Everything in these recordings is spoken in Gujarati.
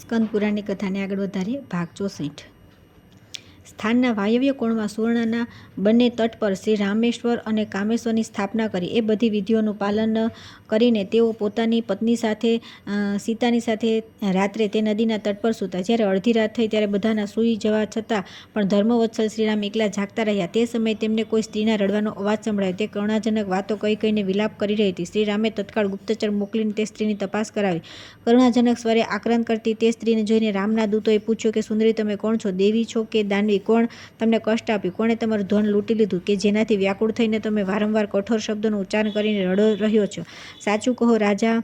સ્કંદ પુરાણની કથાને આગળ વધારીએ. ભાગ 64. સ્થાનના વાયવ્ય કોણમાં સુવર્ણના બંને તટ પર શ્રી રામેશ્વર અને કામેશ્વરની સ્થાપના કરી. એ બધી વિધિઓનું પાલન કરીને તેઓ પોતાની પત્ની સાથે સીતાની સાથે રાત્રે તે નદીના તટ પર સૂતા. જ્યારે અડધી રાત થઈ ત્યારે બધાના સૂઈ જવા છતાં પણ ધર્મવત્સલ શ્રીરામ એકલા જાગતા રહ્યા. તે સમયે તેમને કોઈ સ્ત્રીના રડવાનો અવાજ સંભળાયો. તે કરુણાજનક વાતો કહી કહીને વિલાપ કરી રહી હતી. શ્રીરામે તત્કાળ ગુપ્તચર મોકલીને તે સ્ત્રીની તપાસ કરાવી. કરુણાજનક સ્વરે આક્રંદ કરતી તે સ્ત્રીને જોઈને રામના દૂતોએ પૂછ્યું કે સુંદરી, તમે કોણ છો? દેવી છો કે દાનવી? કોણ તમને કષ્ટ આપ્યું? કોણે તમારું ધન લૂંટી લીધું કે જેનાથી વ્યાકુળ થઈને તમે વારંવાર કઠોર શબ્દોનું ઉચ્ચારણ કરીને રડો રહ્યો છો? સાચું કહો રાજા,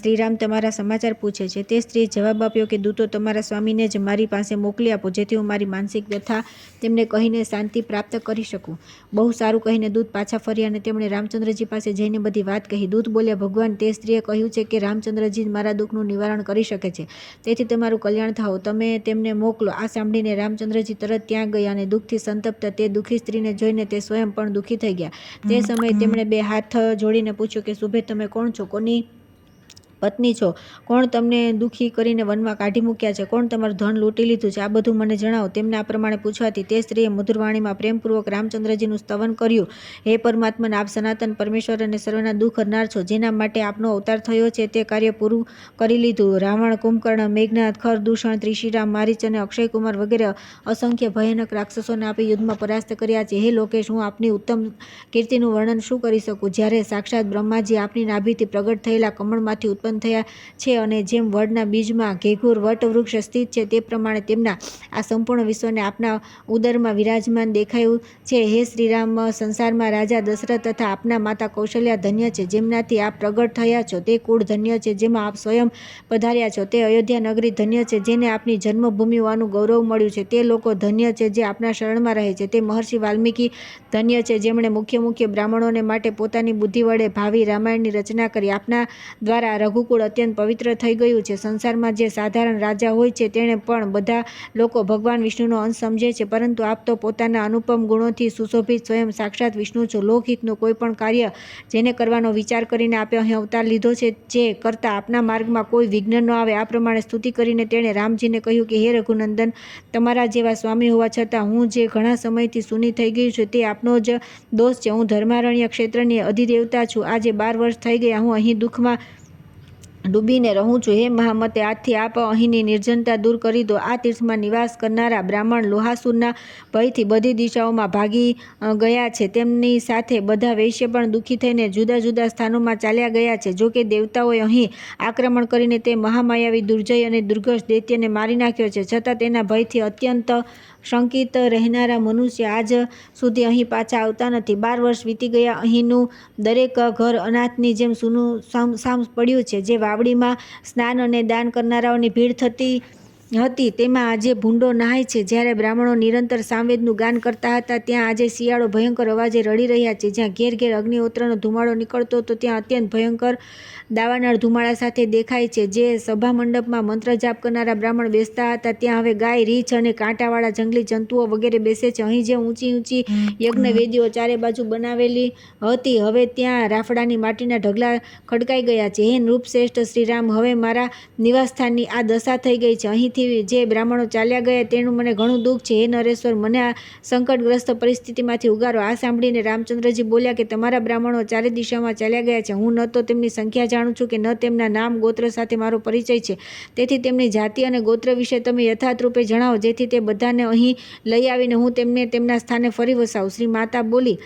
શ્રીરામ તમારા સમાચાર પૂછે છે. તે સ્ત્રીએ જવાબ આપ્યો કે દૂતો તમારા સ્વામીને જ મારી પાસે મોકલી આપો, જેથી હું મારી માનસિક વ્યથા તેમને કહીને શાંતિ પ્રાપ્ત કરી શકું. બહુ સારું કહીને દૂત પાછા ફર્યા અને તેમણે રામચંદ્રજી પાસે જઈને બધી વાત કહી. દૂત બોલ્યા, ભગવાન, તે સ્ત્રીએ કહ્યું છે કે રામચંદ્રજી જ મારા દુઃખનું નિવારણ કરી શકે છે, તેથી તમારું કલ્યાણ થાઓ, તમે તેમને મોકલો. આ સાંભળીને રામચંદ્રજી તરત ત્યાં ગયા અને દુઃખથી સંતપ્ત તે દુઃખી સ્ત્રીને જોઈને તે સ્વયં પણ દુઃખી થઈ ગયા. તે સમયે તેમણે બે હાથ જોડીને પૂછ્યું કે શુભે, તમે કોણ છો? કોની પત્ની છો? કોણ તમને દુઃખી કરીને વનમાં કાઢી મૂક્યા છે? કોણ તમારું ધન લૂંટી લીધું છે? આ બધું મને જણાવો. તેમને આ પ્રમાણે પૂછવાથી તે સ્ત્રીએ મધુરવાણીમાં પ્રેમપૂર્વક રામચંદ્રજીનું સ્તવન કર્યું. હે પરમાત્મન, આપ સનાતન પરમેશ્વર અને સર્વના દુઃખ હરનાર છો. જેના માટે આપનો અવતાર થયો છે તે કાર્ય પૂરું કરી લીધું. રાવણ, કુંભકર્ણ, મેઘનાથ, ખર, દૂષણ, ત્રિશિરામ, મારીચ અને અક્ષયકુમાર વગેરે અસંખ્ય ભયાનક રાક્ષસોને આપે યુદ્ધમાં પરાસ્ત કર્યા છે. હે લોકેશ, હું આપની ઉત્તમ કીર્તિનું વર્ણન શું કરી શકું? જ્યારે સાક્ષાત બ્રહ્માજી આપની નાભીથી પ્રગટ થયેલા કમળમાંથી ઉત્પન્ન થયા છે અને જેમ વડના બીજમાં ઘેઘૂર વટવૃક્ષ સ્થિત છે તે પ્રમાણે તેમના આ સંપૂર્ણ વિશ્વને આપના ઉદરમાં વિરાજમાન દેખાયું છે. હે શ્રીરામ, સંસારમાં રાજા દશરથ તથા આપના માતા કૌશલ્યા ધન્ય છે. જેમનાથી આપ પ્રગટ થયા છો તે કુળ ધન્ય છે. જેમાં આપ સ્વયં પધાર્યા છો તે અયોધ્યા નગરી ધન્ય છે. જેને આપની જન્મભૂમિ હોવાનું ગૌરવ મળ્યું છે તે લોકો ધન્ય છે. જે આપના શરણમાં રહે છે તે મહર્ષિ વાલ્મીકી ધન્ય છે, જેમણે મુખ્ય બ્રાહ્મણોને માટે પોતાની બુદ્ધિ વડે ભાવિ રામાયણની રચના કરી. આપના દ્વારા રઘુકુળ અત્યંત પવિત્ર થઈ ગયું છે. સંસારમાં જે સાધારણ રાજા હોય છે તેણે પણ બધા લોકો ભગવાન વિષ્ણુનો અંશ સમજે છે, પરંતુ આપ તો પોતાના અનુપમ ગુણોથી સુશોભિત સ્વયં સાક્ષાત વિષ્ણુ છો. લોકહિતનું કોઈ પણ કાર્ય જેને કરવાનો વિચાર કરીને આપે અહીં અવતાર લીધો છે, જે કરતા આપના માર્ગમાં કોઈ વિઘ્ન ન આવે. આ પ્રમાણે સ્તુતિ કરીને તેણે રામજીને કહ્યું કે હે રઘુનંદન, તમારા જેવા સ્વામી હોવા છતાં હું જે ઘણા સમયથી સૂની થઈ ગયું છું તે આપનો જ દોષ છે. હું ધર્મારણ્ય ક્ષેત્રની અધિદેવતા છું. આજે 12 વર્ષ થઈ ગયા હું અહીં દુઃખમાં ડૂબીને રહું છું. હે મહામતે, આજથી આપ અહીંની નિર્જનતા દૂર કરી દો. આ તીર્થમાં નિવાસ કરનારા બ્રાહ્મણ લોહાસુરના ભયથી બધી દિશાઓમાં ભાગી ગયા છે. તેમની સાથે બધા વૈશ્ય પણ દુઃખી થઈને જુદા જુદા સ્થાનોમાં ચાલ્યા ગયા છે. જોકે દેવતાઓએ અહીં આક્રમણ કરીને તે મહામાયાવી દુર્જય અને દુર્ઘટ દૈત્યને મારી નાખ્યો છે, છતાં તેના ભયથી અત્યંત શંકિત રહેનારા મનુષ્ય આજ સુધી અહીં પાછા આવતા નથી. 12 વર્ષ વીતી ગયા. અહીંનું દરેક ઘર અનાથની જેમ સૂનું સામ પડ્યું છે. જે વાવડીમાં સ્નાન અને દાન કરનારાઓની ભીડ થતી હતી તેમાં આજે ભૂંડો નહાય છે. જ્યારે બ્રાહ્મણો નિરંતર સામવેદનું ગાન કરતા હતા ત્યાં આજે શિયાળો ભયંકર અવાજે રડી રહ્યા છે. જ્યાં ઘેર ઘેર અગ્નિહોત્રનો ધુમાડો નીકળતો હતો ત્યાં અત્યંત ભયંકર દાવાનળ ધુમાડા સાથે દેખાય છે. જે સભા મંડપમાં મંત્ર જાપ કરનારા બ્રાહ્મણ બેસતા હતા ત્યાં હવે ગાય, રીંછ અને કાંટાવાળા જંગલી જંતુઓ વગેરે બેસે છે. અહીં જે ઊંચી યજ્ઞ વેદીઓ ચારે બાજુ બનાવેલી હતી હવે ત્યાં રાફડાની માટીના ઢગલા ખડકાઈ ગયા છે. હે નૃપશ્રેષ્ઠ શ્રીરામ, હવે મારા નિવાસસ્થાનની આ દશા થઈ ગઈ છે. અહીંથી જે બ્રાહ્મણો ચાલ્યા ગયા તેનું મને ઘણું દુઃખ છે. હે નરેશ્વર, મને આ સંકટગ્રસ્ત પરિસ્થિતિમાંથી ઉગારો. આ સાંભળીને રામચંદ્રજી બોલ્યા કે તમારા બ્રાહ્મણો ચારે દિશામાં ચાલ્યા ગયા છે. હું ન તો તેમની સંખ્યા જાણું છું કે ન તેમના નામ ગોત્ર સાથે મારો પરિચય છે. તેથી તેમની જાતિ અને ગોત્ર વિશે તમે યથાર્થ રૂપે જણાવો, જેથી તે બધાને અહીં લઈ આવીને હું તેમને તેમના સ્થાને ફરી વસાવું. શ્રી માતા બોલી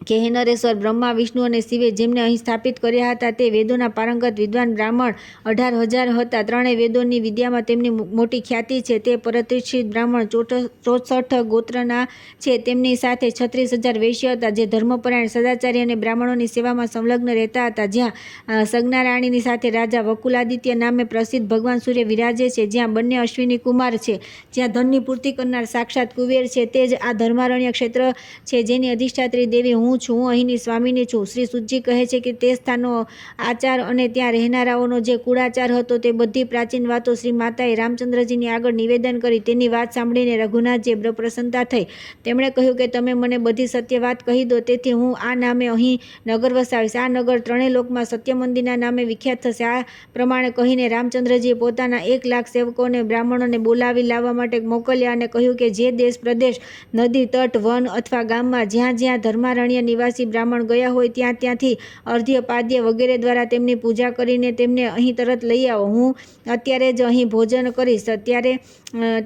કે હે નરેશ્વર, બ્રહ્મા, વિષ્ણુ અને શિવે જેમને અહીં સ્થાપિત કર્યા હતા તે વેદોના પારંગત વિદ્વાન બ્રાહ્મણ 18,000 હતા. ત્રણેય વેદોની વિદ્યામાં તેમની મોટી ખ્યાતિ છે. તે પ્રતિષ્ઠિત બ્રાહ્મણ 64 ગોત્રના છે. તેમની સાથે 36,000 વૈશ્ય હતા જે ધર્મપરાયણ, સદાચારી અને બ્રાહ્મણોની સેવામાં સંલગ્ન રહેતા હતા. જ્યાં સજ્ઞારાણીની સાથે રાજા વકુલાદિત્ય નામે પ્રસિદ્ધ ભગવાન સૂર્ય વિરાજે છે. જ્યાં બંને અશ્વિની કુમાર છે. જ્યાં ધનની પૂર્તિ કરનાર સાક્ષાત કુબેર છે. તે જ આ ધર્મારણ્ય ક્ષેત્ર છે જેની અધિષ્ઠાત્રી દેવી હું હું છું, હું અહીંની સ્વામીની છું. શ્રી સુતજી કહે છે કે તે સ્થાનનો આચાર અને ત્યાં રહેનારાઓનો જે કુળાચાર હતો તે બધી પ્રાચીન વાતો શ્રી માતાએ રામચંદ્રજીની આગળ નિવેદન કરી. તેની વાત સાંભળીને રઘુનાથજી પ્રસન્નતા થઈ. તેમણે કહ્યું કે તમે મને બધી સત્ય વાત કહી દો, તેથી હું આ નામે અહીં નગર વસાવીશ. આ નગર ત્રણેય લોકમાં સત્ય મંદિરના નામે વિખ્યાત થશે. આ પ્રમાણે કહીને રામચંદ્રજીએ પોતાના 1,00,000 સેવકોને બ્રાહ્મણોને બોલાવી લાવવા માટે મોકલ્યા અને કહ્યું કે જે દેશ પ્રદેશ, નદી તટ, વન અથવા ગામમાં જ્યાં જ્યાં ધર્મારણ્ય નિવાસી બ્રાહ્મણ ગયા હોય ત્યાંથી અર્ધ્ય, પાદ્ય વગેરે દ્વારા તેમની પૂજા કરીને તેમને અહીં તરત લઈ આવો. હું અત્યારે જ અહીં ભોજન કરીશ, ત્યારે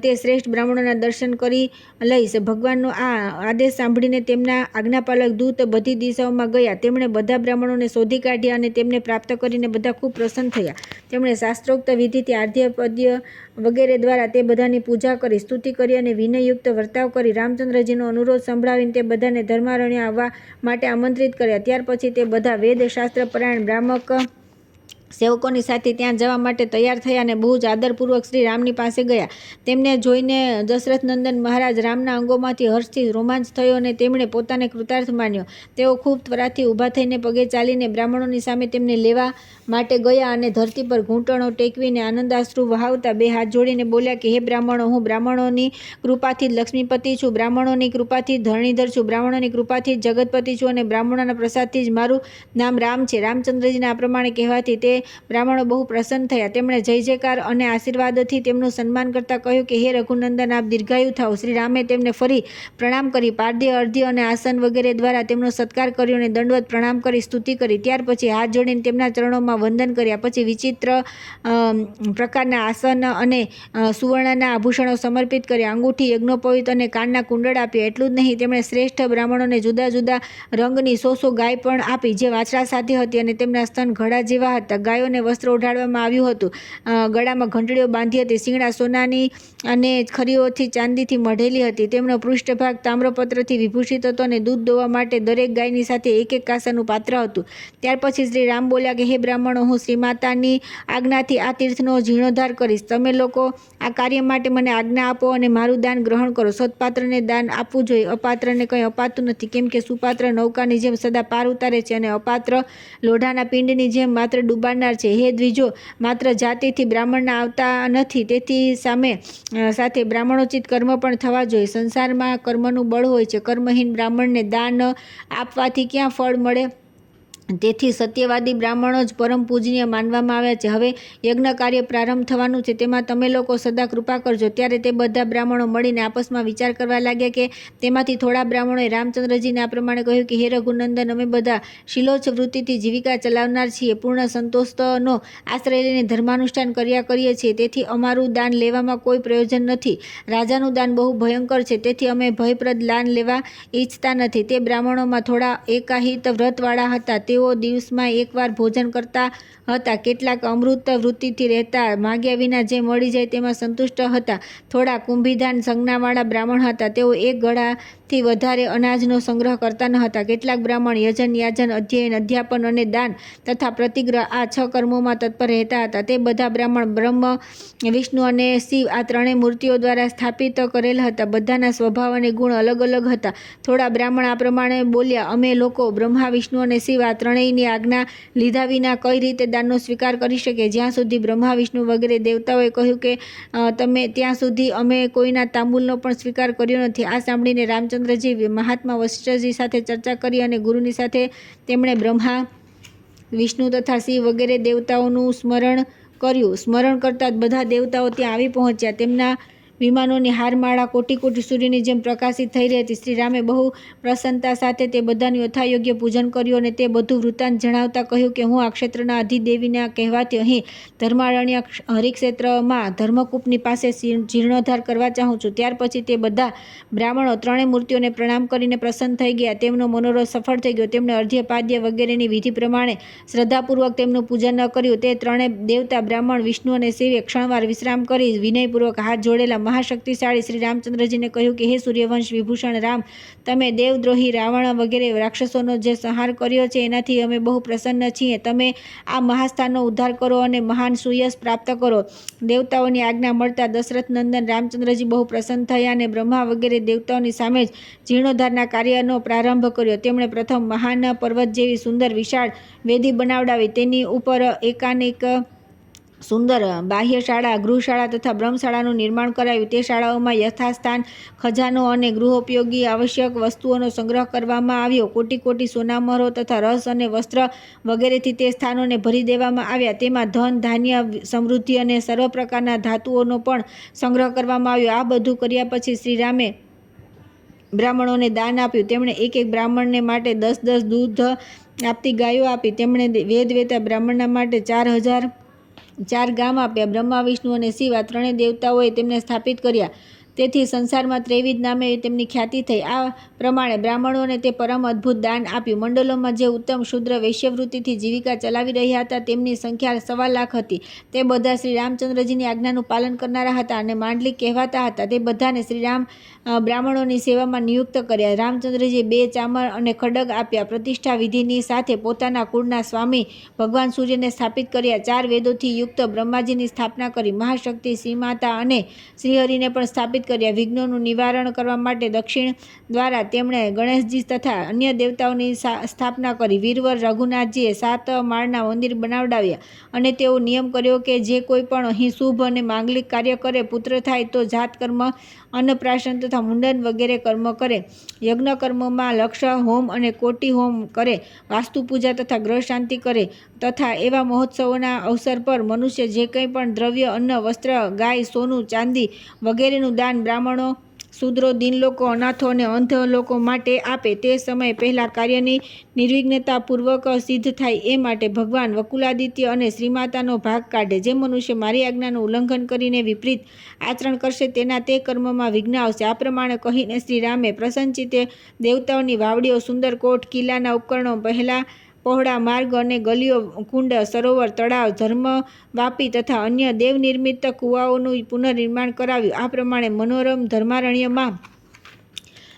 તે શ્રેષ્ઠ બ્રાહ્મણોના દર્શન કરી લઈશ. ભગવાનનો આ આદેશ સાંભળીને તેમના આજ્ઞાપાલક દૂત બધી દિશાઓમાં ગયા. તેમણે બધા બ્રાહ્મણોને શોધી કાઢ્યા અને તેમને પ્રાપ્ત કરીને બધા ખૂબ પ્રસન્ન થયા. તેમણે શાસ્ત્રોક્ત વિધિથી આર્ધ્ય, પદ્ય વગેરે દ્વારા તે બધાની પૂજા કરી, સ્તુતિ કરી અને વિનયયુક્ત વર્તાવ કરી રામચંદ્રજીનો અનુરોધ સંભળાવીને તે બધાને ધર્મારણ્ય આવવા માટે આમંત્રિત કર્યા. ત્યાર પછી તે બધા વેદ શાસ્ત્ર પરાયણ બ્રાહ્મક સેવકોની સાથે ત્યાં જવા માટે તૈયાર થયા અને બહુ જ આદરપૂર્વક શ્રી રામની પાસે ગયા. તેમને જોઈને દશરથ નંદન મહારાજ રામના અંગોમાંથી હર્ષથી રોમાંચ થયો અને તેમણે પોતાને કૃતાર્થ માન્યો. તેઓ ખૂબ ત્વરાથી ઊભા થઈને પગે ચાલીને બ્રાહ્મણોની સામે તેમને લેવા માટે ગયા અને ધરતી પર ઘૂંટણો ટેકવીને આનંદાશ્રુ વહાવતા બે હાથ જોડીને બોલ્યા કે હે બ્રાહ્મણો, હું બ્રાહ્મણોની કૃપાથી જ લક્ષ્મીપતિ છું, બ્રાહ્મણોની કૃપાથી જ ધરણીધર છું, બ્રાહ્મણોની કૃપાથી જ જગતપતિ છું અને બ્રાહ્મણોના પ્રસાદથી જ મારું નામ રામ છે. રામચંદ્રજીના આ પ્રમાણે કહેવાથી તે બ્રાહ્મણો બહુ પ્રસન્ન થયા. તેમણે જય જયકાર અને આશીર્વાદથી તેમનું સન્માન કરતા કહ્યું કે હે રઘુનંદન, આપ દીર્ઘાયુ થાઓ. શ્રી રામે તેમને ફરી પ્રણામ કરી, પાદ્ય, અર્ધ્ય અને આસન વગેરે દ્વારા તેમનો સત્કાર કર્યો અને દંડવત પ્રણામ કરી સ્તુતિ કરી. ત્યાર પછી હાથ જોડીને તેમના ચરણોમાં વંદન કર્યા. પછી વિચિત્ર પ્રકારના આસન અને સુવર્ણના આભૂષણો સમર્પિત કર્યા. અંગૂઠી, યજ્ઞોપવિત અને કાનના કુંડળ આપ્યા. એટલું જ નહીં, તેમણે શ્રેષ્ઠ બ્રાહ્મણોને જુદા જુદા રંગની 100 ગાય પણ આપી, જે વાછડા સાથે હતી અને તેમના સ્તન ઘડા જેવા હતા. ગાયોને વસ્ત્ર ઓઢાડવામાં આવ્યું હતું, ગળામાં ઘંટડીઓ બાંધી હતી, શીંગડા સોનાની અને ખરીઓથી ચાંદીથી મઢેલી હતી. તેમનો પૃષ્ઠભાગ તામ્રપત્રથી વિભૂષિત હતો અને દૂધ દોવા માટે દરેક ગાયની સાથે એક એક કાંસાનું પાત્ર હતું. ત્યાર પછી શ્રી રામ બોલ્યા કે હે બ્રાહ્મણો, હું શ્રી માતાની આજ્ઞાથી આ તીર્થનો જીર્ણોદ્ધાર કરીશ. તમે લોકો આ કાર્ય માટે મને આજ્ઞા આપો અને મારું દાન ગ્રહણ કરો. સત્પાત્રને દાન આપવું જોઈએ, અપાત્રને કંઈ અપાતું નથી, કેમ કે સુપાત્ર નૌકાની જેમ સદા પાર ઉતારે છે અને અપાત્ર લોઢાના પિંડની જેમ માત્ર ડૂબાડનાર છે. હે દ્વિજો, માત્ર જાતિથી બ્રાહ્મણના આવતા નથી, તેથી સાથે બ્રાહ્મણોચિત કર્મ પણ થવા જોઈએ. સંસારમાં કર્મનું બળ હોય છે. કર્મહીન બ્રાહ્મણને દાન આપવાથી ક્યાં ફળ મળે? તેથી સત્યવાદી બ્રાહ્મણો જ પરમ પૂજનીય માનવામાં આવ્યા છે. હવે યજ્ઞ કાર્ય પ્રારંભ થવાનું છે, તેમાં તમે લોકો સદા કૃપા કરજો. ત્યારે તે બધા બ્રાહ્મણો મળીને આપસમાં વિચાર કરવા લાગ્યા કે તેમાંથી થોડા બ્રાહ્મણોએ રામચંદ્રજીને આ પ્રમાણે કહ્યું કે હે રઘુનંદન, અમે બધા શીલોચ્છ વૃત્તિથી જીવિકા ચલાવનાર છીએ, પૂર્ણ સંતોષનો આશ્રય લઈને ધર્માનુષ્ઠાન કર્યા કરીએ છીએ, તેથી અમારું દાન લેવામાં કોઈ પ્રયોજન નથી. રાજાનું દાન બહુ ભયંકર છે, તેથી અમે ભયપ્રદ દાન લેવા ઈચ્છતા નથી. તે બ્રાહ્મણોમાં થોડા એકાહિત વ્રતવાળા હતા. તેઓ દિવસમાં એકવાર ભોજન કરતા હતા. કેટલાક અમૃત વૃત્તિથી રહેતા, માગ્યા વિના જે મળી જાય તેમાં સંતુષ્ટ હતા. થોડા કુંભીધાન સંજ્ઞાવાળા બ્રાહ્મણ હતા. તેઓ એક ગળાથી વધારે અનાજનો સંગ્રહ કરતા ન હતા. કેટલાક બ્રાહ્મણ યજન, યાજન, અધ્યયન, અધ્યાપન અને દાન તથા પ્રતિગ્રહ આ 6 કર્મોમાં તત્પર રહેતા હતા. તે બધા બ્રાહ્મણ બ્રહ્મ, વિષ્ણુ અને શિવ આ ત્રણેય મૂર્તિઓ દ્વારા સ્થાપિત કરેલ હતા. બધાના સ્વભાવ અને ગુણ અલગ અલગ હતા. થોડા બ્રાહ્મણ આ પ્રમાણે બોલ્યા, અમે લોકો બ્રહ્મા, વિષ્ણુ અને શિવ આ ત્રણેયની આજ્ઞા લીધા વિના કઈ રીતે દાનનો સ્વીકાર કરી શકે? જ્યાં સુધી બ્રહ્મા, વિષ્ણુ વગેરે દેવતાઓએ કહ્યું કે તમે, ત્યાં સુધી અમે કોઈના તાંબુલનો પણ સ્વીકાર કર્યો નથી. આ સાંભળીને રામચંદ્રજી મહાત્મા વશિષ્ઠજી સાથે ચર્ચા કરી અને ગુરુની સાથે તેમણે બ્રહ્મા, વિષ્ણુ તથા શિવ વગેરે દેવતાઓનું સ્મરણ કર્યું. સ્મરણ કરતાં જ બધા દેવતાઓ ત્યાં આવી પહોંચ્યા. તેમના વિમાનોની હારમાળા કોટી કોટી સૂર્યની જેમ પ્રકાશિત થઈ રહી હતી. શ્રી રામે બહુ પ્રસન્નતા સાથે તે બધાનું યથાયોગ્ય પૂજન કર્યું અને તે બધું વૃત્તાંત જણાવતા કહ્યું કે હું આ ક્ષેત્રના અધિદેવીના કહેવાથી અહીં ધર્મારણ્ય હરિક્ષેત્રમાં ધર્મકૂપની પાસે જીર્ણોદ્ધાર કરવા ચાહું છું. ત્યાર પછી તે બધા બ્રાહ્મણો ત્રણેય મૂર્તિઓને પ્રણામ કરીને પ્રસન્ન થઈ ગયા. તેમનો મનોરથ સફળ થઈ ગયો. તેમણે અર્ધ્ય, પાદ્ય વગેરેની વિધિ પ્રમાણે શ્રદ્ધાપૂર્વક તેમનું પૂજન ન કર્યું. તે ત્રણેય દેવતા, બ્રાહ્મણ, વિષ્ણુ અને શિવે ક્ષણવાર વિશ્રામ કરી વિનયપૂર્વક હાથ જોડેલા મહાશક્તિશાળી શ્રી રામચંદ્રજીને કહ્યું કે હે સૂર્યવંશ વિભૂષણ રામ, તમે દેવદ્રોહી રાવણ વગેરે રાક્ષસોનો જે સંહાર કર્યો છે એનાથી અમે બહુ પ્રસન્ન છીએ. તમે આ મહાસ્થાનનો ઉદ્ધાર કરો અને મહાન સુયશ પ્રાપ્ત કરો. દેવતાઓની આજ્ઞા મળતા દશરથ નંદન રામચંદ્રજી બહુ પ્રસન્ન થયા અને બ્રહ્મા વગેરે દેવતાઓની સામે જ જીર્ણોદ્ધારના કાર્યનો પ્રારંભ કર્યો. તેમણે પ્રથમ મહાન પર્વત જેવી સુંદર વિશાળ વેદી બનાવડાવી. તેની ઉપર એકાનેક સુંદર બાહ્યશાળા, ગૃહશાળા તથા બ્રહ્મશાળાનું નિર્માણ કરાયું. તે શાળાઓમાં યથાસ્થાન ખજાનો અને ગૃહોપયોગી આવશ્યક વસ્તુઓનો સંગ્રહ કરવામાં આવ્યો. કોટી કોટી સોનામહોરો તથા રસ અને વસ્ત્ર વગેરેથી તે સ્થાનોને ભરી દેવામાં આવ્યા. તેમાં ધન, ધાન્ય, સમૃદ્ધિ અને સર્વ પ્રકારના ધાતુઓનો પણ સંગ્રહ કરવામાં આવ્યો. આ બધું કર્યા પછી શ્રીરામે બ્રાહ્મણોને દાન આપ્યું. તેમણે એક એક બ્રાહ્મણને માટે 10 દૂધ આપતી ગાયો આપી. તેમણે વેદવેતા બ્રાહ્મણના માટે 4,004 ગામ આપ્યા. બ્રહ્મા, વિષ્ણુ અને શિવ આ ત્રણેય દેવતાઓએ તેમને સ્થાપિત કર્યા. તેથી સંસારમાં ત્રૈવિધ નામે તેમની ખ્યાતિ થઈ. આ પ્રમાણે બ્રાહ્મણોને તે પરમ અદ્ભુત દાન આપ્યું. મંડળોમાં જે ઉત્તમ શૂદ્ર વેશ્યવૃત્તિથી જીવિકા ચલાવી રહ્યા હતા તેમની સંખ્યા 1.25 લાખ હતી. તે બધા શ્રી રામચંદ્રજીની આજ્ઞાનું પાલન કરનારા હતા અને માંડલિક કહેવાતા હતા. તે બધાને શ્રીરામ બ્રાહ્મણોની સેવામાં નિયુક્ત કર્યા. રામચંદ્રજીએ 2 ચામર અને ખડગ આપ્યા. પ્રતિષ્ઠા વિધિની સાથે પોતાના કુળના સ્વામી ભગવાન સૂર્યને સ્થાપિત કર્યા. 4 વેદોથી યુક્ત બ્રહ્માજીની સ્થાપના કરી. મહાશક્તિ શ્રીમાતા અને શ્રીહરિને પણ સ્થાપિત કર્યા. વિઘ્નોનું નિવારણ કરવા માટે દક્ષિણ દ્વારા તેમણે ગણેશજી તથા અન્ય દેવતાઓની સ્થાપના કરી. વીરવર રઘુનાથજીએ 7 માળના મંદિર બનાવડાવ્યા અને તેઓ નિયમ કર્યો કે જે કોઈ પણ અહીં શુભ અને માંગલિક કાર્ય કરે, પુત્ર થાય તો જાત કર્મ, અન્નપ્રાશન તથા મુંડન વગેરે કર્મ કરે. યજ્ઞ કર્મમાં લક્ષ હોમ અને કોટી હોમ કરે. વાસ્તુ પૂજા તથા ગ્રહ શાંતિ કરે તથા એવા મહોત્સવોના અવસર પર મનુષ્ય જે કંઈ પણ દ્રવ્ય, અન્ન, વસ્ત્ર, ગાય, સોનું, ચાંદી વગેરેનું દાન બ્રાહ્મણો, શૂદ્રો, દીનલોકો, અનાથો અને અંધ લોકો માટે આપે. તે સમય પહેલાં કાર્યની નિર્વિઘ્નતાપૂર્વક સિદ્ધ થાય એ માટે ભગવાન વકુલાદિત્ય અને શ્રીમાતાનો ભાગ કાઢે. જે મનુષ્ય મારી આજ્ઞાનું ઉલ્લંઘન કરીને વિપરીત આચરણ કરશે તેના તે કર્મમાં વિઘ્ન આવશે. આ પ્રમાણે કહીને શ્રીરામે પ્રસન્નચિત્તે દેવતાઓની વાવડીઓ, સુંદર કોટ, કિલ્લાના ઉપકરણો, પહોળા માર્ગ અને ગલીઓ, કુંડ, સરોવર, તળાવ, ધર્મવાપી તથા અન્ય દેવનિર્મિત કુવાઓનું પુનર્નિર્માણ કરાવ્યું. આ પ્રમાણે મનોરમ ધર્મારણ્યમાં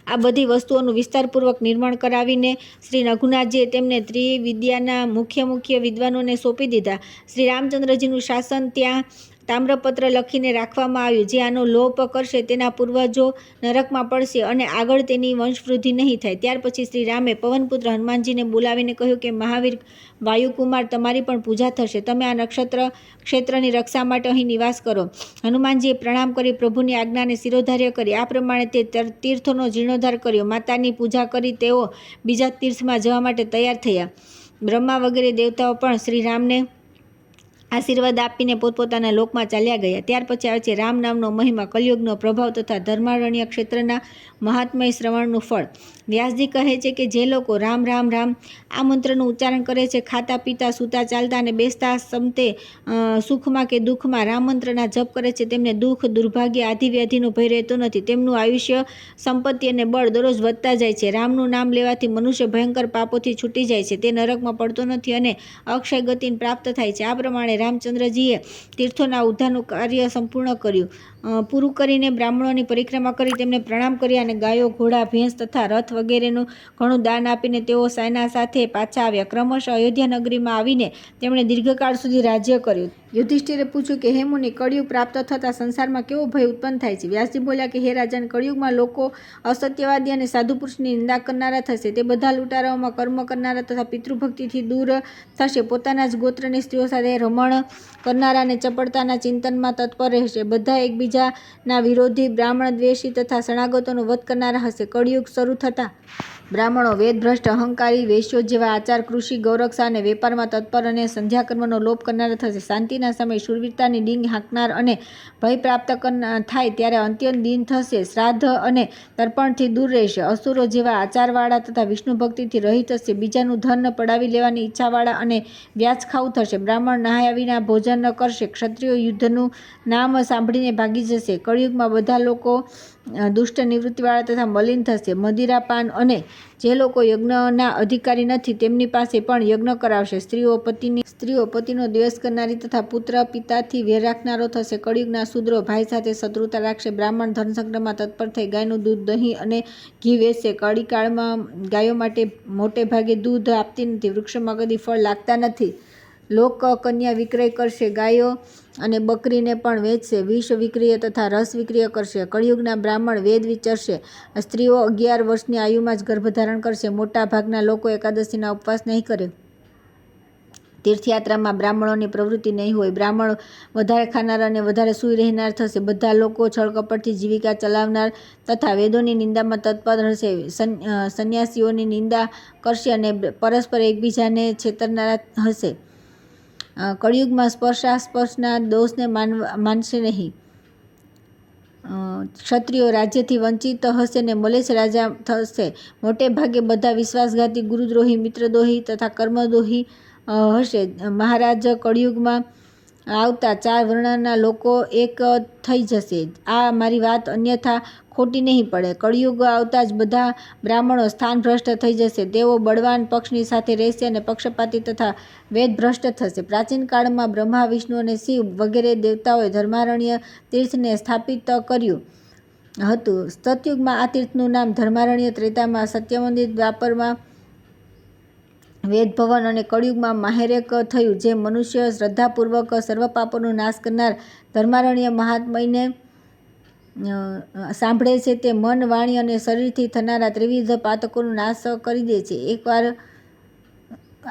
આ બધી વસ્તુઓનું વિસ્તારપૂર્વક નિર્માણ કરાવીને શ્રી રઘુનાથજીએ તેમને ત્રિવિદ્યાના મુખ્ય વિદ્વાનોને સોંપી દીધા. શ્રી રામચંદ્રજીનું શાસન ત્યાં તામ્રપત્ર લખીને રાખવામાં આવ્યું. જે આનો લોપ કરશે તેના પૂર્વજો નરકમાં પડશે અને આગળ તેની વંશવૃદ્ધિ નહીં થાય. ત્યાર પછી શ્રી રામે પવનપુત્ર હનુમાનજીને બોલાવીને કહ્યું કે મહાવીર વાયુકુમાર, તમારી પણ પૂજા થશે. તમે આ નક્ષત્ર ક્ષેત્રની રક્ષા માટે અહીં નિવાસ કરો. હનુમાનજીએ પ્રણામ કરી પ્રભુની આજ્ઞાને શિરોધાર્ય કરી. આ પ્રમાણે તે તીર્થોનો જીર્ણોદ્ધાર કર્યો. માતાની પૂજા કરી તેઓ બીજા તીર્થમાં જવા માટે તૈયાર થયા. બ્રહ્મા વગેરે દેવતાઓ પણ શ્રી રામને આશીર્વાદ આપીને પોતપોતાના લોકમાં ચાલ્યા ગયા. ત્યાર પછી આવે છે રામ નામનો મહિમા, કલયુગનો પ્રભાવ તથા ધર્મારણ્ય ક્ષેત્રના મહાત્મય શ્રવણનું ફળ. વ્યાસજી કહે છે કે જે લોકો રામ રામ રામ આ મંત્રનું ઉચ્ચારણ કરે છે, ખાતા પીતા, સૂતા ચાલતા અને બેસતા સમતે સુખમાં કે દુઃખમાં રામ મંત્રના જપ કરે છે, તેમને દુઃખ, દુર્ભાગ્ય, આદિ વ્યાધિનો ભય રહેતો નથી. તેમનું આયુષ્ય, સંપત્તિ અને બળ દરરોજ વધતા જાય છે. રામનું નામ લેવાથી મનુષ્ય ભયંકર પાપોથી છૂટી જાય છે. તે નરકમાં પડતો નથી અને અક્ષય ગતિને પ્રાપ્ત થાય છે. આ પ્રમાણે રામચંદ્રજીએ તીર્થોના ઉદ્ધારનું કાર્ય સંપૂર્ણ કર્યું. પૂરું કરીને બ્રાહ્મણોની પરિક્રમા કરી તેમને પ્રણામ કર્યા અને ગાયો, ઘોડા, ભેંસ તથા રથ વગેરેનું ઘણું દાન આપીને તેઓ સેના સાથે પાછા આવ્યા. ક્રમશઃ અયોધ્યા નગરીમાં આવીને તેમણે દીર્ઘકાળ સુધી રાજ્ય કર્યું. યુધિષ્ઠિરે પૂછ્યું કે હે મુનિ, કળિયુગ પ્રાપ્ત થતાં સંસારમાં કેવો ભય ઉત્પન્ન થાય છે? વ્યાસજી બોલ્યા કે હે રાજન, કળિયુગમાં લોકો અસત્યવાદી અને સાધુ પુરુષની નિંદા કરનારા થશે. તે બધા લૂંટારાઓમાં કર્મ કરનારા તથા પિતૃભક્તિથી દૂર થશે. પોતાના જ ગોત્રની સ્ત્રીઓ સાથે રમણ કરનારા અને ચપળતાના ચિંતનમાં તત્પર રહેશે. બધા એકબીજાના વિરોધી, બ્રાહ્મણ દ્વેષી તથા શરણાગતોનો વધ કરનારા હશે. કળિયુગ શરૂ થતાં બ્રાહ્મણો વેદભ્રષ્ટ, અહંકારી, વેશ્યો જેવા આચાર, કૃષિ, ગૌરક્ષા અને વેપારમાં તત્પર અને સંધ્યાકર્મનો લોપ કરનારા થશે. શાંતિના સમયે શૂરવીરતાની ડીંગ હાંકનાર અને ભય પ્રાપ્ત થાય ત્યારે અત્યંત દીન થશે. શ્રાદ્ધ અને તર્પણથી દૂર રહેશે. અસુરો જેવા આચારવાળા તથા વિષ્ણુ ભક્તિથી રહિત હશે. બીજાનું ધન પડાવી લેવાની ઈચ્છાવાળા અને વ્યાજખાઉ થશે. બ્રાહ્મણ નહાયા વિના ભોજન ન કરશે. ક્ષત્રિયો યુદ્ધનું નામ સાંભળીને ભાગી જશે. કળિયુગમાં બધા લોકો દુષ્ટ નિવૃત્તિવાળા તથા મલિન થશે. મદિરાપાન અને જે લોકો યજ્ઞના અધિકારી નથી તેમની પાસે પણ યજ્ઞ કરાવશે. સ્ત્રીઓ પતિનો દ્વેષ કરનારી તથા પુત્ર પિતાથી વેર રાખનારો થશે. કળિયુગના શૂદ્રો ભાઈ સાથે શત્રુતા રાખશે. બ્રાહ્મણ ધનસંગ્રહમાં તત્પર થઈ ગાયનું દૂધ, દહીં અને ઘી વેચશે. કળીકાળમાં ગાયો મોટે ભાગે દૂધ આપતી નથી. વૃક્ષોમાં કદી ફળ લાગતા નથી. લોક કન્યા વિક્રય કરશે. ગાયો અને બકરીને પણ વેચશે. વિષ વિક્રિય તથા રસ વિક્રિય કરશે. કળિયુગના બ્રાહ્મણ વેદ વિચરશે. સ્ત્રીઓ 11 વર્ષની આયુમાં જ ગર્ભધારણ કરશે. મોટા ભાગના લોકો એકાદશીના ઉપવાસ નહીં કરે. તીર્થયાત્રામાં બ્રાહ્મણોની પ્રવૃત્તિ નહીં હોય. બ્રાહ્મણ વધારે ખાનાર અને વધારે સૂઈ રહેનાર થશે. બધા લોકો છળકપટથી જીવિકા ચલાવનાર તથા વેદોની નિંદામાં તત્પર હશે. સંન્યાસીઓની નિંદા કરશે અને પરસ્પર એકબીજાને છેતરનારા હશે. કળિયુગમાં સ્પર્શાસ્પર્શના દોષને માનશે નહીં. ક્ષત્રિયો રાજ્યથી વંચિત હશે ને મલેચ્છ રાજા થશે. મોટે ભાગે બધા વિશ્વાસઘાતી, ગુરુદ્રોહી, મિત્રદ્રોહી તથા કર્મદ્રોહી હશે. મહારાજ, કળિયુગમાં આવતા 4 વર્ણના લોકો એક થઈ જશે. આ મારી વાત અન્યથા ખોટી નહીં પડે. કળિયુગ આવતા જ બધા બ્રાહ્મણો સ્થાનભ્રષ્ટ થઈ જશે. તેઓ બળવાન પક્ષની સાથે રહેશે અને પક્ષપાતી તથા વેદભ્રષ્ટ થશે. પ્રાચીન કાળમાં બ્રહ્મા, વિષ્ણુ અને શિવ વગેરે દેવતાઓએ ધર્મારણ્ય તીર્થને સ્થાપિત કર્યું હતું. સતયુગમાં આ તીર્થનું નામ ધર્મારણ્ય, ત્રેતામાં સત્યવંતી, દ્વાપરમાં વેદભવન અને કળિયુગમાં માહેરેક થયું. જે મનુષ્ય શ્રદ્ધાપૂર્વક સર્વ પાપોનો નાશ કરનાર ધર્મારણ્ય મહાત્મયને સાંભળે છે તે મન, વાણી અને શરીરથી થનારા ત્રિવિધ પાતકોનો નાશ કરી દે છે. એકવાર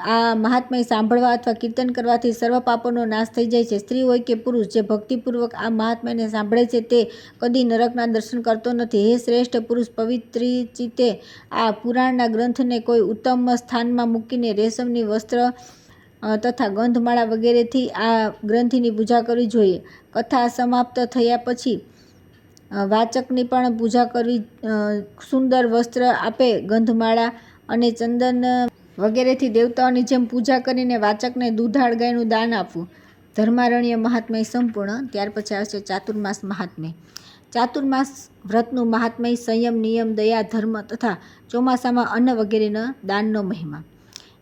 આ મહાત્મય સાંભળવા અથવા કીર્તન કરવાથી સર્વ પાપોનો નાશ થઈ જાય છે. સ્ત્રી હોય કે પુરુષ, જે ભક્તિપૂર્વક આ મહાત્મ્યને સાંભળે છે તે કદી નરકના દર્શન કરતો નથી. હે શ્રેષ્ઠ પુરુષ, પવિત્રીચિતે આ પુરાણના ગ્રંથને કોઈ ઉત્તમ સ્થાનમાં મૂકીને રેશમની વસ્ત્ર તથા ગંધમાળા વગેરેથી આ ગ્રંથની પૂજા કરવી જોઈએ. કથા સમાપ્ત થયા પછી વાચકની પણ પૂજા કરવી. સુંદર વસ્ત્ર આપે, ગંધમાળા અને ચંદન વગેરેથી દેવતાઓની જેમ પૂજા કરીને વાચકને દુધાળ ગાયનું દાન આપવું. ધર્મારણ્ય મહાત્મય સંપૂર્ણ. ત્યાર પછી આવશે ચાતુર્માસ મહાત્મય. ચાતુર્માસ વ્રતનું મહાત્મય, સંયમ, નિયમ, દયા, ધર્મ તથા ચોમાસામાં અન્ન વગેરેના દાનનો મહિમા.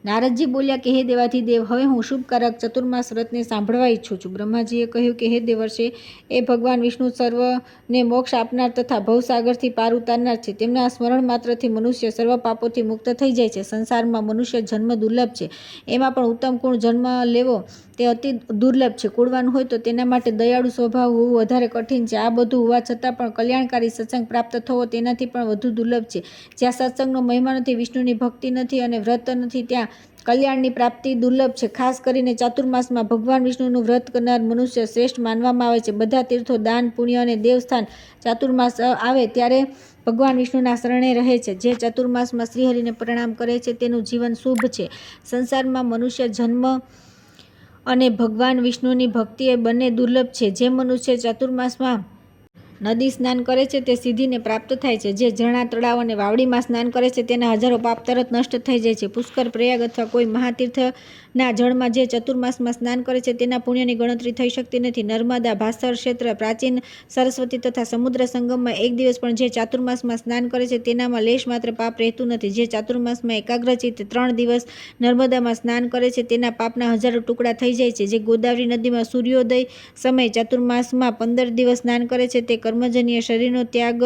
નારદજી બોલ્યા કે હે દેવાધિદેવ, હવે હું શુભકારક ચતુર્માસ વ્રતને સાંભળવા ઈચ્છું છું. બ્રહ્માજીએ કહ્યું કે હે દેવર્ષે, એ ભગવાન વિષ્ણુ સર્વને મોક્ષ આપનાર તથા ભવસાગરથી પાર ઉતારનાર છે. તેમના સ્મરણ માત્રથી મનુષ્ય સર્વ પાપોથી મુક્ત થઈ જાય છે. સંસારમાં મનુષ્ય જન્મ દુર્લભ છે. એમાં પણ ઉત્તમ ગુણ જન્મ લેવો તે અતિ દુર્લભ છે. કુળવાન હોય તો તેના માટે દયાળુ સ્વભાવ હોવું વધારે કઠિન છે. આ બધું હોવા છતાં પણ કલ્યાણકારી સત્સંગ પ્રાપ્ત થવો તેનાથી પણ વધુ દુર્લભ છે. જ્યાં સત્સંગનો મહિમા નથી, વિષ્ણુની ભક્તિ નથી અને વ્રત નથી, ત્યાં કલ્યાણની પ્રાપ્તિ દુર્લભ છે. ખાસ કરીને ચાતુર્માસમાં ભગવાન વિષ્ણુનું વ્રત કરનાર મનુષ્ય શ્રેષ્ઠ માનવામાં આવે છે. બધા તીર્થો, દાન, પુણ્ય અને દેવસ્થાન ચાતુર્માસ આવે ત્યારે ભગવાન વિષ્ણુના શરણે રહે છે. જે ચાતુર્માસમાં શ્રીહરિને પ્રણામ કરે છે તેનું જીવન શુભ છે. સંસારમાં મનુષ્ય જન્મ અને ભગવાન વિષ્ણુની ભક્તિ એ બંને દુર્લભ છે. જે મનુષ્ય ચાતુર્માસમાં નદી સ્નાન કરે છે તે સિદ્ધિને પ્રાપ્ત થાય છે. જે ઝરણા, તળાવ અને વાવડીમાં સ્નાન કરે છે તેના હજારો પાપ તરત નષ્ટ થઈ જાય છે. પુષ્કર, પ્રયાગ અથવા કોઈ મહાતીર્થના જળમાં જે ચતુર્માસમાં સ્નાન કરે છે તેના પુણ્યની ગણતરી થઈ શકતી નથી. નર્મદા, ભાસ્કર ક્ષેત્ર, પ્રાચીન સરસ્વતી તથા સમુદ્ર સંગમમાં એક દિવસ પણ જે ચાતુર્માસમાં સ્નાન કરે છે તેનામાં લેશ માત્ર પાપ રહેતું નથી. જે ચાતુર્માસમાં એકાગ્રચિત્ત 3 દિવસ નર્મદામાં સ્નાન કરે છે તેના પાપના હજારો ટુકડા થઈ જાય છે. જે ગોદાવરી નદીમાં સૂર્યોદય સમયે ચાતુર્માસમાં 15 દિવસ સ્નાન કરે છે તે કર્મજન્ય શરીરનો ત્યાગ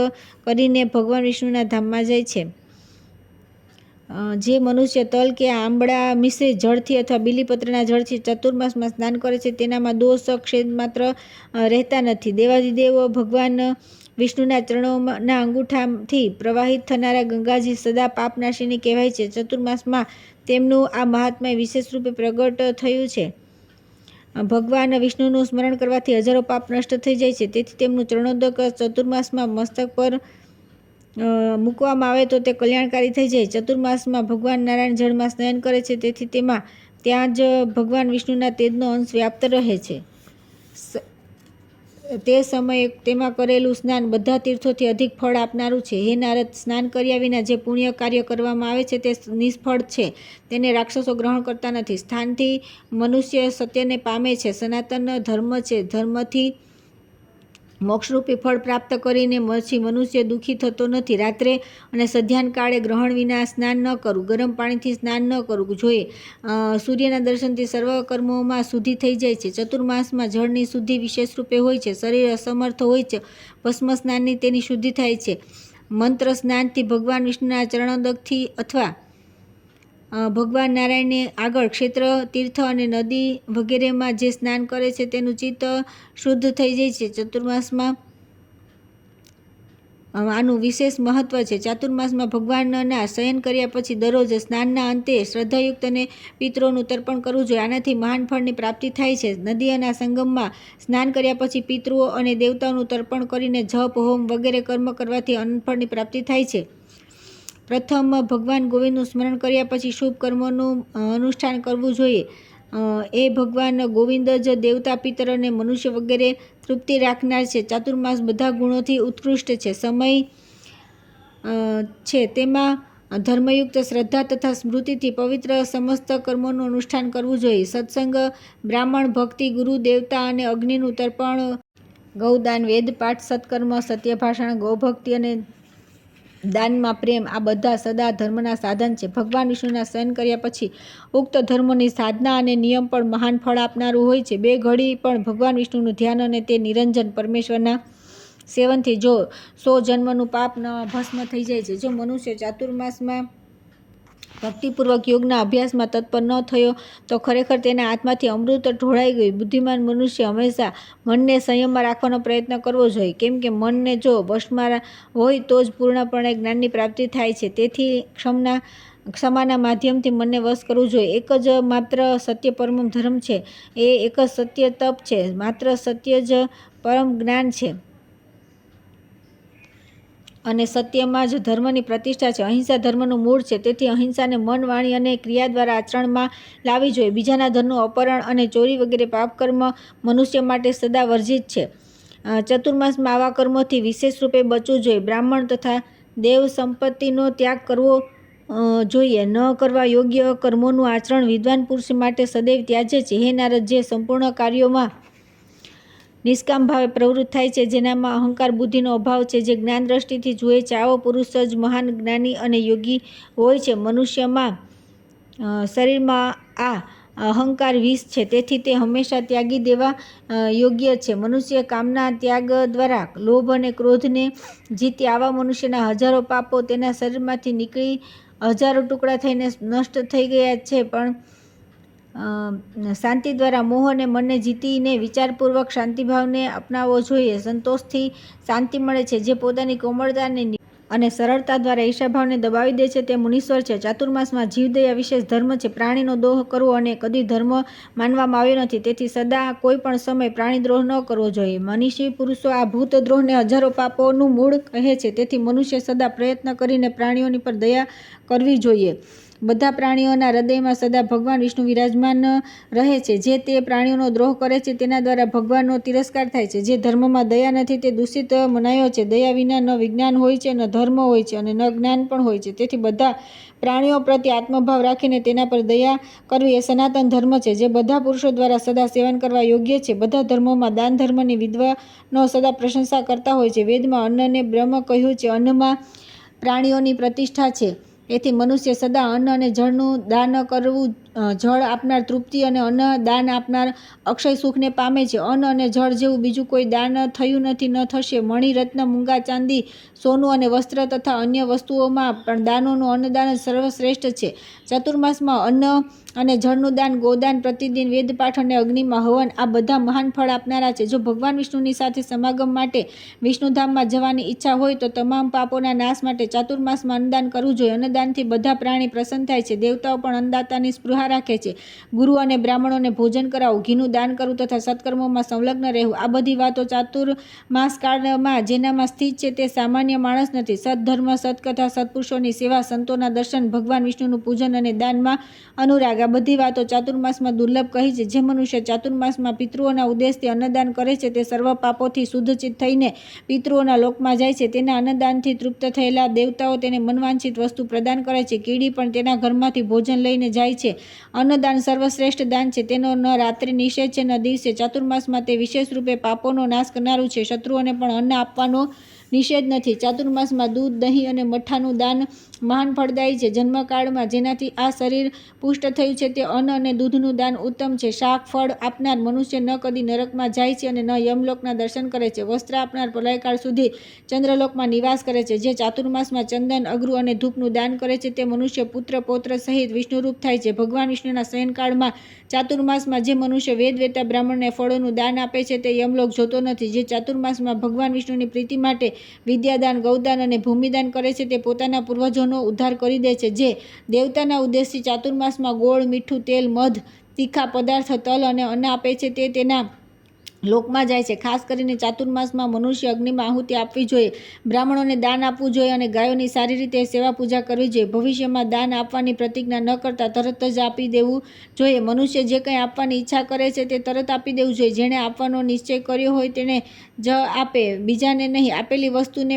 કરીને ભગવાન વિષ્ણુના ધામમાં જાય છે. જે મનુષ્ય તલ કે આંબળા મિશ્રિત જળથી અથવા બીલીપત્રના જળથી ચતુર્માસમાં સ્નાન કરે છે તેનામાં દોષ ક્ષેત્ર માત્ર રહેતા નથી. દેવાધિદેવ ભગવાન વિષ્ણુના ચરણોના અંગૂઠાથી પ્રવાહિત થનારા ગંગાજી સદા પાપનાશિની કહેવાય છે. ચતુર્માસમાં તેમનું આ મહાત્મ્ય વિશેષ રૂપે પ્રગટ થયું છે. ભગવાન વિષ્ણુનું સ્મરણ કરવાથી હજારો પાપ નષ્ટ થઈ જાય છે. તેથી તેમનું ચરણોદક ચતુર્માસમાં મસ્તક પર મૂકવામાં આવે તો તે કલ્યાણકારી થઈ જાય. ચતુર્માસમાં ભગવાન નારાયણ જળમાં સ્નાન કરે છે તેથી ત્યાં જ ભગવાન વિષ્ણુના તેજનો અંશ વ્યાપ્ત રહે છે. તે સમયે તેમાં કરેલું સ્નાન બધા તીર્થોથી અધિક ફળ આપનારું છે. હે નારદ, સ્નાન કર્યા વિના જે પુણ્ય કાર્ય કરવામાં આવે છે તે નિષ્ફળ છે. તેને રાક્ષસો ગ્રહણ કરતા નથી. સ્થાનથી મનુષ્ય સત્યને પામે છે. સનાતન ધર્મ છે. ધર્મથી મોક્ષરૂપી ફળ પ્રાપ્ત કરીને પછી મનુષ્ય દુઃખી થતો નથી. રાત્રે અને સંધ્યાન કાળે ગ્રહણ વિના સ્નાન ન કરવું, ગરમ પાણીથી સ્નાન ન કરવું જોઈએ. સૂર્યના દર્શનથી સર્વ કર્મોમાં શુદ્ધિ થઈ જાય છે. ચતુર્માસમાં જળની શુદ્ધિ વિશેષ રૂપે હોય છે. શરીર અસમર્થ હોય છે, ભસ્મ સ્નાનની તેની શુદ્ધિ થાય છે. મંત્ર સ્નાનથી ભગવાન વિષ્ણુના ચરણોદકથી અથવા ભગવાન નારાયણને આગળ ક્ષેત્ર, તીર્થ અને નદી વગેરેમાં જે સ્નાન કરે છે તેનું ચિત્ત શુદ્ધ થઈ જાય છે. ચતુર્માસમાં આનું વિશેષ મહત્વ છે. ચાતુર્માસમાં ભગવાનના શયન કર્યા પછી દરરોજ સ્નાનના અંતે શ્રદ્ધાયુક્ત અને પિતૃઓનું તર્પણ કરવું જોઈએ. આનાથી મહાન ફળની પ્રાપ્તિ થાય છે. નદીના સંગમમાં સ્નાન કર્યા પછી પિતૃઓ અને દેવતાઓનું તર્પણ કરીને જપ, હોમ વગેરે કર્મ કરવાથી અનફળની પ્રાપ્તિ થાય છે. પ્રથમ ભગવાન ગોવિંદનું સ્મરણ કર્યા પછી શુભ કર્મોનું અનુષ્ઠાન કરવું જોઈએ. એ ભગવાન ગોવિંદ જ દેવતા, પિતર અને મનુષ્ય વગેરે તૃપ્તિ રાખનાર છે. ચાતુર્માસ બધા ગુણોથી ઉત્કૃષ્ટ છે. સમય છે તેમાં ધર્મયુક્ત શ્રદ્ધા તથા સ્મૃતિથી પવિત્ર સમસ્ત કર્મોનું અનુષ્ઠાન કરવું જોઈએ. સત્સંગ, બ્રાહ્મણ ભક્તિ, ગુરુ, દેવતા અને અગ્નિનું તર્પણ, ગૌદાન, વેદપાઠ, સત્કર્મ, સત્યભાષણ, ગૌભક્તિ અને દાનમાં પ્રેમ, આ બધા સદા ધર્મના સાધન છે. ભગવાન વિષ્ણુના શયન કર્યા પછી ઉક્ત ધર્મોની સાધના અને નિયમ પણ મહાન ફળ આપનારું હોય છે. 2 ઘડી પણ ભગવાન વિષ્ણુનું ધ્યાન અને તે નિરંજન પરમેશ્વરના સેવનથી જો 100 જન્મનું પાપ ભસ્મ થઈ જાય છે. જો મનુષ્ય ચાતુર્માસમાં ભક્તિપૂર્વક યોગના અભ્યાસમાં તત્પર ન થયો તો ખરેખર તેના આત્માથી અમૃત ઢોળાઈ ગયું. બુદ્ધિમાન મનુષ્ય હંમેશા મનને સંયમમાં રાખવાનો પ્રયત્ન કરવો જોઈએ, કેમ કે મનને જો વશમાં હોય તો જ પૂર્ણપણે જ્ઞાનની પ્રાપ્તિ થાય છે. તેથી ક્ષમાના માધ્યમથી મનને વશ કરવું જોઈએ. એક જ માત્ર સત્ય પરમ ધર્મ છે. એ એક જ સત્ય તપ છે. માત્ર સત્ય જ પરમ જ્ઞાન છે અને સત્યમાં જ ધર્મની પ્રતિષ્ઠા છે. અહિંસા ધર્મનું મૂળ છે. તેથી અહિંસાને મન, વાણી અને ક્રિયા દ્વારા આચરણમાં લાવવી જોઈએ. બીજાના ધનનું અપહરણ અને ચોરી વગેરે પાપકર્મ મનુષ્ય માટે સદા વર્જિત છે. ચતુર્માસમાં આવા કર્મોથી વિશેષ રૂપે બચવું જોઈએ. બ્રાહ્મણ તથા દેવ સંપત્તિનો ત્યાગ કરવો જોઈએ. ન કરવા યોગ્ય કર્મોનું આચરણ વિદ્વાન પુરુષ માટે સદૈવ ત્યાજ્ય છે. હે નારદ, જે સંપૂર્ણ કાર્યોમાં નિષ્કામ ભાવે પ્રવૃત્ત થાય છે, જેનામાં અહંકાર બુદ્ધિનો અભાવ છે, જે જ્ઞાન દ્રષ્ટિથી જુએ છે, આવો પુરુષ જ મહાન જ્ઞાની અને યોગી હોય છે. મનુષ્યમાં શરીરમાં આ અહંકાર વિષ છે, તેથી તે હંમેશા ત્યાગી દેવા યોગ્ય છે. મનુષ્ય કામના ત્યાગ દ્વારા લોભ અને ક્રોધને જીતે. આવા મનુષ્યના હજારો પાપો તેના શરીરમાંથી નીકળી હજારો ટુકડા થઈને નષ્ટ થઈ ગયા છે. પણ શાંતિ દ્વારા મોહ અને મનને જીતીને વિચારપૂર્વક શાંતિભાવને અપનાવવો જોઈએ. સંતોષથી શાંતિ મળે છે. જે પોતાની કોમળતા અને સરળતા દ્વારા ઈર્ષાભાવને દબાવી દે છે તે મુનીશ્વર છે. ચાતુર્માસમાં જીવદયા વિશેષ ધર્મ છે. પ્રાણીનો દોહ કરવો અને કદી ધર્મ માનવામાં આવ્યો નથી. તેથી સદા કોઈ પણ સમય પ્રાણીદ્રોહ ન કરવો જોઈએ. મનીષી પુરુષો આ ભૂતદ્રોહને હજારો પાપોનું મૂળ કહે છે. તેથી મનુષ્ય સદા પ્રયત્ન કરીને પ્રાણીઓની પર દયા કરવી જોઈએ. બધા પ્રાણીઓના હૃદયમાં સદા ભગવાન વિષ્ણુ વિરાજમાન રહે છે. જે તે પ્રાણીઓનો દ્રોહ કરે છે તેના દ્વારા ભગવાનનો તિરસ્કાર થાય છે. જે ધર્મમાં દયા નથી તે દૂષિત મનાયો છે. દયા વિના ન વિજ્ઞાન હોય છે, ન ધર્મ હોય છે અને ન જ્ઞાન પણ હોય છે. તેથી બધા પ્રાણીઓ પ્રત્યે આત્મભાવ રાખીને તેના પર દયા કરવી એ સનાતન ધર્મ છે, જે બધા પુરુષો દ્વારા સદા સેવન કરવા યોગ્ય છે. બધા ધર્મોમાં દાન ધર્મની વિદ્વાનો સદા પ્રશંસા કરતા હોય છે. વેદમાં અન્નને બ્રહ્મ કહ્યું છે. અન્નમાં પ્રાણીઓની પ્રતિષ્ઠા છે. તેથી મનુષ્ય સદા અન્ન અને જળનું દાન કરવું. જળ આપનાર તૃપ્તિ અને અન્ન દાન આપનાર અક્ષય સુખને પામે છે. અન્ન અને જળ જેવું બીજું કોઈ દાન થયું નથી, ન થશે. મણિ, રત્ન, મૂંગા, ચાંદી, સોનું અને વસ્ત્ર તથા અન્ય વસ્તુઓમાં પણ દાનોનું અન્નદાન સર્વશ્રેષ્ઠ છે. ચાતુર્માસમાં અન્ન અને જળનું દાન, ગોદાન, પ્રતિદિન વેદપાઠ અને અગ્નિમાં હવન, આ બધા મહાન ફળ આપનારા છે. જો ભગવાન વિષ્ણુની સાથે સમાગમ માટે વિષ્ણુધામમાં જવાની ઈચ્છા હોય તો તમામ પાપોના નાશ માટે ચાતુર્માસમાં અન્નદાન કરવું જોઈએ. અન્નદાનથી બધા પ્રાણી પ્રસન્ન થાય છે. દેવતાઓ પણ અન્નદાતાની સ્પૃહા રાખે છે. ગુરુ અને બ્રાહ્મણોને ભોજન કરાવવું, ઘીનું દાન કરવું તથા સત્કર્મોમાં સંલગ્ન રહેવું, આ બધી વાતો ચાતુર્માસ કાળમાં જેનામાં સ્થિત છે તે સામાન્ય માણસ નથી. સત્ધર્મ, સત્કથા, સત્પુરુષોની સેવા, સંતોના દર્શન, ભગવાન વિષ્ણુનું પૂજન અને દાનમાં અનુરાગ, આ બધી વાતો ચાતુર્માસમાં દુર્લભ કહી છે. જે મનુષ્ય ચાતુર્માસમાં પિતૃઓના ઉદ્દેશથી અન્નદાન કરે છે તે સર્વ પાપોથી શુદ્ધચિત થઈને પિતૃઓના લોકમાં જાય છે. તેના અન્નદાનથી તૃપ્ત થયેલા દેવતાઓ તેને મનવાંછિત વસ્તુ પ્રદાન પ્રદાન કરે છે. કીડી પણ તેના ઘરમાંથી ભોજન લઈને જાય છે. અન્નદાન સર્વશ્રેષ્ઠ દાન છે. તેનો ન રાત્રિ નિષેધ છે, ન દિવસે. ચાતુર્માસમાં તે વિશેષ રૂપે પાપોનો નાશ કરનારું છે. શત્રુઓને પણ અન્ન આપવાનો નિષેધ નથી. ચાતુર્માસમાં દૂધ, દહીં અને મઠ્ઠાનું દાન મહાન ફળદાયી છે. જન્મકાળમાં જેનાથી આ શરીર પુષ્ટ થયું છે તે અન્ન અને દૂધનું દાન ઉત્તમ છે. શાક ફળ આપનાર મનુષ્ય ન કદી નરકમાં જાય છે અને ન યમલોકના દર્શન કરે છે. વસ્ત્ર આપનાર પ્રલયકાળ સુધી ચંદ્રલોકમાં નિવાસ કરે છે. જે ચાતુર્માસમાં ચંદન, અગરુ અને ધૂપનું દાન કરે છે તે મનુષ્ય પુત્ર પૌત્ર સહિત વિષ્ણુરૂપ થાય છે. ભગવાન વિષ્ણુના શયનકાળમાં ચાતુર્માસમાં જે મનુષ્ય વેદ વેતા બ્રાહ્મણને ફળોનું દાન આપે છે તે યમલોક જોતો નથી. જે ચાતુર્માસમાં ભગવાન વિષ્ણુની પ્રીતિ માટે વિદ્યાદાન, ગૌદાન અને ભૂમિદાન કરે છે તે પોતાના પૂર્વજોનો ઉદ્ધાર કરી દે છે. જે દેવતાના ઉદ્દેશથી ચાતુર્માસમાં ગોળ, મીઠું, તેલ, મધ, તીખા પદાર્થ, તલ અને અન્ન આપે છે તે તેના લોકમાં જાય છે. ખાસ કરીને ચાતુર્માસમાં મનુષ્ય અગ્નિમાં આહુતિ આપવી જોઈએ, બ્રાહ્મણોને દાન આપવું જોઈએ અને ગાયોની સારી રીતે સેવા પૂજા કરવી જોઈએ. ભવિષ્યમાં દાન આપવાની પ્રતિજ્ઞા ન કરતા તરત જ આપી દેવું જોઈએ. મનુષ્ય જે કંઈ આપવાની ઈચ્છા કરે છે તે તરત આપી દેવું જોઈએ. જેણે આપવાનો નિશ્ચય કર્યો હોય તેને જ આપે, બીજાને નહીં. આપેલી વસ્તુને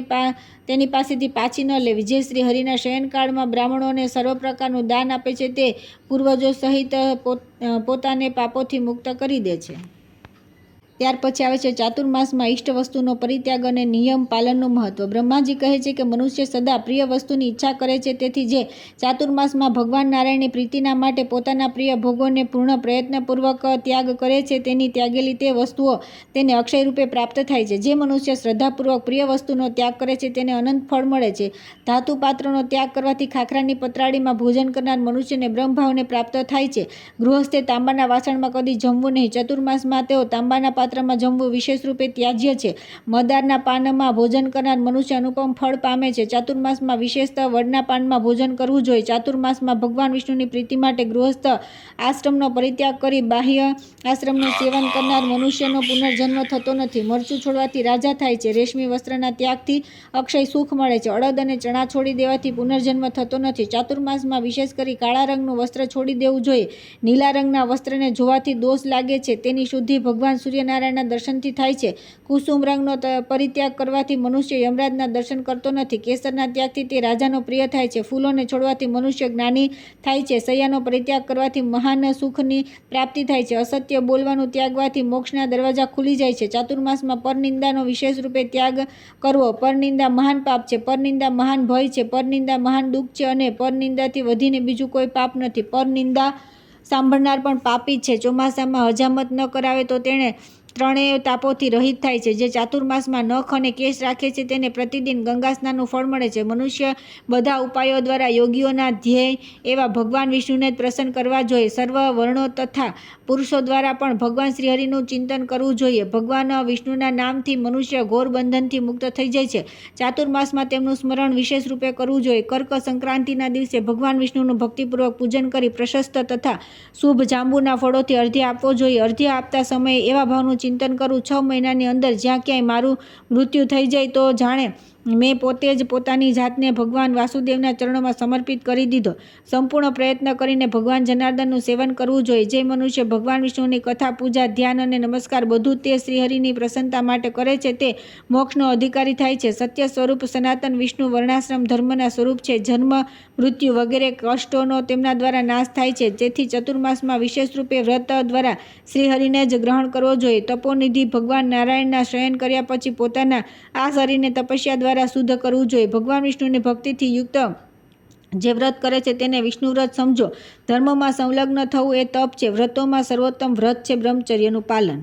તેની પાસેથી પાછી ન લેવી. જે શ્રી હરિના શયનકાળમાં બ્રાહ્મણોને સર્વ પ્રકારનું દાન આપે છે તે પૂર્વજો સહિત પોતાને પાપોથી મુક્ત કરી દે છે. ત્યાર પછી આવે છે ચાતુર્માસમાં ઇષ્ટ વસ્તુનો પરિત્યાગ અને નિયમ પાલનનું મહત્વ. બ્રહ્માજી કહે છે કે મનુષ્ય સદા પ્રિય વસ્તુની ઈચ્છા કરે છે. તેથી જે ચાતુર્માસમાં ભગવાન નારાયણની પ્રીતિના માટે પોતાના પ્રિય ભોગોને પૂર્ણ પ્રયત્નપૂર્વક ત્યાગ કરે છે તેની ત્યાગેલી તે વસ્તુઓ તેને અક્ષય રૂપે પ્રાપ્ત થાય છે. જે મનુષ્ય શ્રદ્ધાપૂર્વક પ્રિય વસ્તુનો ત્યાગ કરે છે તેને અનંત ફળ મળે છે. ધાતુ પાત્રનો ત્યાગ કરવાથી ખાખરાની પતરાળીમાં ભોજન કરનાર મનુષ્યને બ્રહ્મભાવને પ્રાપ્ત થાય છે. ગૃહસ્થે તાંબાના વાસણમાં કદી જમવું નહીં. ચાતુર્માસમાં તેઓ તાંબાના પાત્રમાં જમવું વિશેષ રૂપે ત્યાજ્ય છે. મદારના પાનમાં ભોજન કરનાર મનુષ્ય અનુપમ ફળ પામે છે. ચાતુર્માસમાં વિશેષતઃ વડના પાનમાં ભોજન કરવું જોઈએ. ચાતુર્માસમાં ભગવાન વિષ્ણુની પ્રીતિ માટે ગૃહસ્થ આશ્રમનો પરિત્યાગ કરી બાહ્ય આશ્રમનું સેવન કરનાર મનુષ્યનો પુનર્જન્મ થતો નથી. મરચું છોડવાથી રાજા થાય છે. રેશમી વસ્ત્રના ત્યાગથી અક્ષય સુખ મળે છે. અડદ અને ચણા છોડી દેવાથી પુનર્જન્મ થતો નથી. ચાતુર્માસમાં વિશેષ કરી કાળા રંગનું વસ્ત્ર છોડી દેવું જોઈએ. નીલા રંગના વસ્ત્રને જોવાથી દોષ લાગે છે. તેની શુદ્ધિ ભગવાન સૂર્યનારાયણના દર્શનથી થાય છે. કુસુમ રંગનો પરિત્યાગ કરવાથી મનુષ્ય યમરાજના દર્શન કરતો નથી. કેસરના ત્યાગથી તે રાજાનો પ્રિય થાય છે. ફૂલોને છોડવાથી મનુષ્ય જ્ઞાની થાય છે. સૈયાનો પરિત્યાગ કરવાથી મહાન સુખની પ્રાપ્તિ થાય છે. અસત્ય બોલવાનું ત્યાગવાથી મોક્ષના દરવાજા ખુલી જાય છે. ચાતુર્માસમાં પરનિંદાનો વિશેષ રૂપે ત્યાગ કરવો. પરનિંદા મહાન પાપ છે. પરનિંદા મહાન ભય છે. પરનિંદા મહાન દુઃખ છે અને પરનિંદાથી વધીને બીજું કોઈ પાપ નથી. પરનિંદા સાંભળનાર પણ પાપી છે. ચોમાસામાં હજામત ન કરાવે તો તેણે ત્રણેય તાપોથી રહિત થાય છે. જે ચાતુર્માસમાં નખ અને કેશ રાખે છે તેને પ્રતિદિન ગંગા સ્નાનનું ફળ મળે છે. મનુષ્ય બધા ઉપાયો દ્વારા યોગીઓના ધ્યેય એવા ભગવાન વિષ્ણુને જ પ્રસન્ન કરવા જોઈએ. સર્વ વર્ણો તથા પુરુષો દ્વારા પણ ભગવાન શ્રીહરિનું ચિંતન કરવું જોઈએ. ભગવાન વિષ્ણુના નામથી મનુષ્ય ઘોર બંધનથી મુક્ત થઈ જાય છે. ચાતુર્માસમાં તેમનું સ્મરણ વિશેષ રૂપે કરવું જોઈએ. કર્ક સંક્રાંતિના દિવસે ભગવાન વિષ્ણુનું ભક્તિપૂર્વક પૂજન કરી પ્રશસ્ત તથા શુભ જાંબુના ફળોથી અર્ધ્ય આપવો જોઈએ. અર્ધ્ય આપતા સમયે એવા ભાવનું ચિંતન કરું, 6 મહિનાની અંદર જ્યાં ક્યાંય મારું મૃત્યુ થઈ જાય તો જાણે મેં પોતે જ પોતાની જાતને ભગવાન વાસુદેવના ચરણોમાં સમર્પિત કરી દીધો. સંપૂર્ણ પ્રયત્ન કરીને ભગવાન જનાર્દનનું સેવન કરવું જોઈએ. જે મનુષ્ય ભગવાન વિષ્ણુની કથા, પૂજા, ધ્યાન અને નમસ્કાર બધું તે શ્રીહરિની પ્રસન્નતા માટે કરે છે તે મોક્ષનો અધિકારી થાય છે. સત્ય સ્વરૂપ સનાતન વિષ્ણુ વર્ણાશ્રમ ધર્મના સ્વરૂપ છે. જન્મ, મૃત્યુ વગેરે કષ્ટોનો તેમના દ્વારા નાશ થાય છે. તેથી ચતુર્માસમાં વિશેષ રૂપે વ્રત દ્વારા શ્રીહરિને જ ગ્રહણ કરવો જોઈએ. તપોનિધિ ભગવાન નારાયણના શયન કર્યા પછી પોતાના આ શરીરને તપસ્યા દ્વારા શુદ્ધ કરવું જોઈએ. ભગવાન વિષ્ણુની ભક્તિથી યુક્ત જે વ્રત કરે છે તેને વિષ્ણુ વ્રત સમજો. ધર્મમાં સંલગ્ન થવું એ તપ છે. વ્રતોમાં સર્વોત્તમ વ્રત છે બ્રહ્મચર્યનું પાલન.